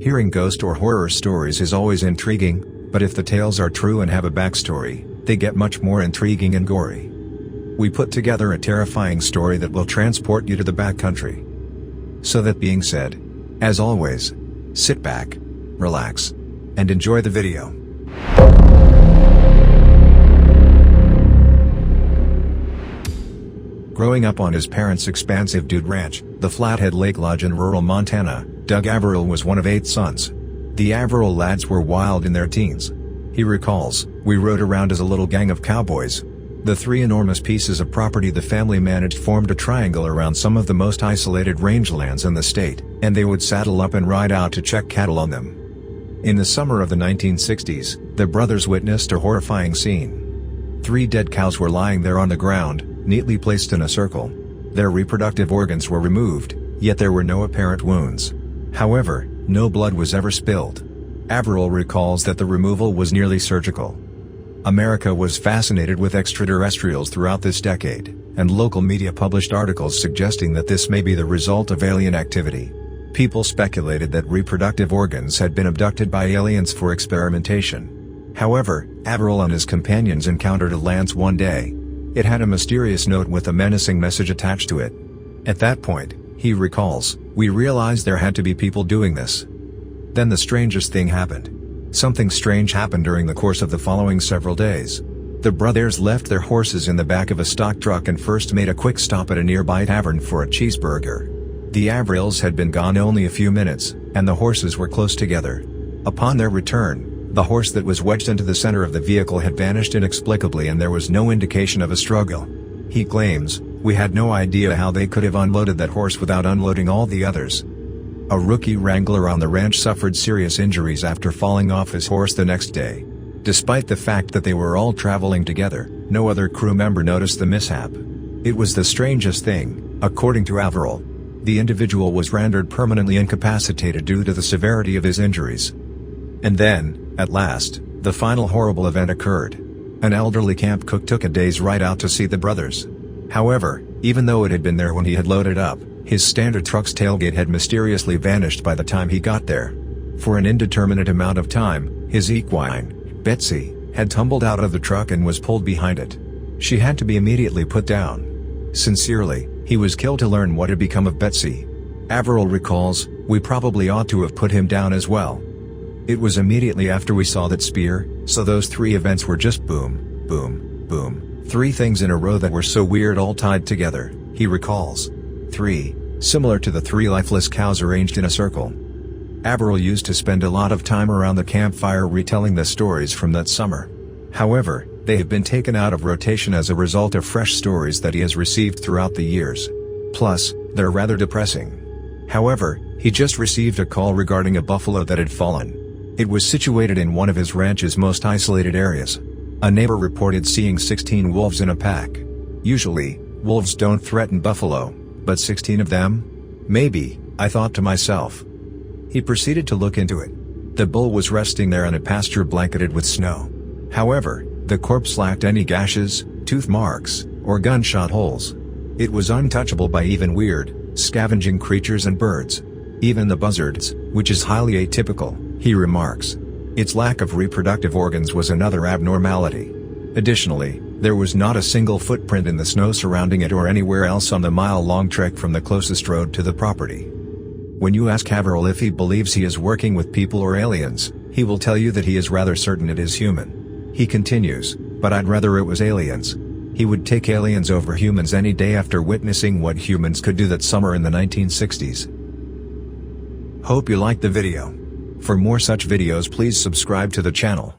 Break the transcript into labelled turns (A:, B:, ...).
A: Hearing ghost or horror stories is always intriguing, but if the tales are true and have a backstory, they get much more intriguing and gory. We put together a terrifying story that will transport you to the backcountry. So that being said, as always, sit back, relax, and enjoy the video. Growing up on his parents' expansive dude ranch, the Flathead Lake Lodge in rural Montana, Doug Averill was one of 8 sons. The Averill lads were wild in their teens. He recalls, "We rode around as a little gang of cowboys. The 3 enormous pieces of property the family managed formed a triangle around some of the most isolated rangelands in the state, and they would saddle up and ride out to check cattle on them." In the summer of the 1960s, the brothers witnessed a horrifying scene. 3 dead cows were lying there on the ground, neatly placed in a circle. Their reproductive organs were removed, yet there were no apparent wounds. However, no blood was ever spilled. Averill recalls that the removal was nearly surgical. America was fascinated with extraterrestrials throughout this decade, and local media published articles suggesting that this may be the result of alien activity. People speculated that reproductive organs had been abducted by aliens for experimentation. However, Averill and his companions encountered a lance one day. It had a mysterious note with a menacing message attached to it. At that point, he recalls, "We realized there had to be people doing this." Then the strangest thing happened. Something strange happened during the course of the following several days. The brothers left their horses in the back of a stock truck and first made a quick stop at a nearby tavern for a cheeseburger. The Averills had been gone only a few minutes, and the horses were close together. Upon their return, the horse that was wedged into the center of the vehicle had vanished inexplicably and there was no indication of a struggle. He claims, "We had no idea how they could have unloaded that horse without unloading all the others." A rookie wrangler on the ranch suffered serious injuries after falling off his horse the next day. Despite the fact that they were all traveling together, no other crew member noticed the mishap. It was the strangest thing, according to Averill. The individual was rendered permanently incapacitated due to the severity of his injuries. And then, at last, the final horrible event occurred. An elderly camp cook took a day's ride out to see the brothers. However, even though it had been there when he had loaded up, his standard truck's tailgate had mysteriously vanished by the time he got there. For an indeterminate amount of time, his equine, Betsy, had tumbled out of the truck and was pulled behind it. She had to be immediately put down. Sincerely, he was killed to learn what had become of Betsy. Averill recalls, "We probably ought to have put him down as well. It was immediately after we saw that spear, so those 3 events were just boom, boom, boom, 3 things in a row that were so weird all tied together," he recalls. 3, similar to the 3 lifeless cows arranged in a circle. Averill used to spend a lot of time around the campfire retelling the stories from that summer. However, they have been taken out of rotation as a result of fresh stories that he has received throughout the years. Plus, they're rather depressing. However, he just received a call regarding a buffalo that had fallen. It was situated in one of his ranch's most isolated areas. A neighbor reported seeing 16 wolves in a pack. Usually, wolves don't threaten buffalo, but 16 of them? Maybe, I thought to myself. He proceeded to look into it. The bull was resting there in a pasture blanketed with snow. However, the corpse lacked any gashes, tooth marks, or gunshot holes. It was untouchable by even weird, scavenging creatures and birds. Even the buzzards, which is highly atypical, he remarks. Its lack of reproductive organs was another abnormality. Additionally, there was not a single footprint in the snow surrounding it or anywhere else on the mile-long trek from the closest road to the property. When you ask Averill if he believes he is working with people or aliens, he will tell you that he is rather certain it is human. He continues, "But I'd rather it was aliens." He would take aliens over humans any day after witnessing what humans could do that summer in the 1960s. Hope you liked the video. For more such videos please subscribe to the channel.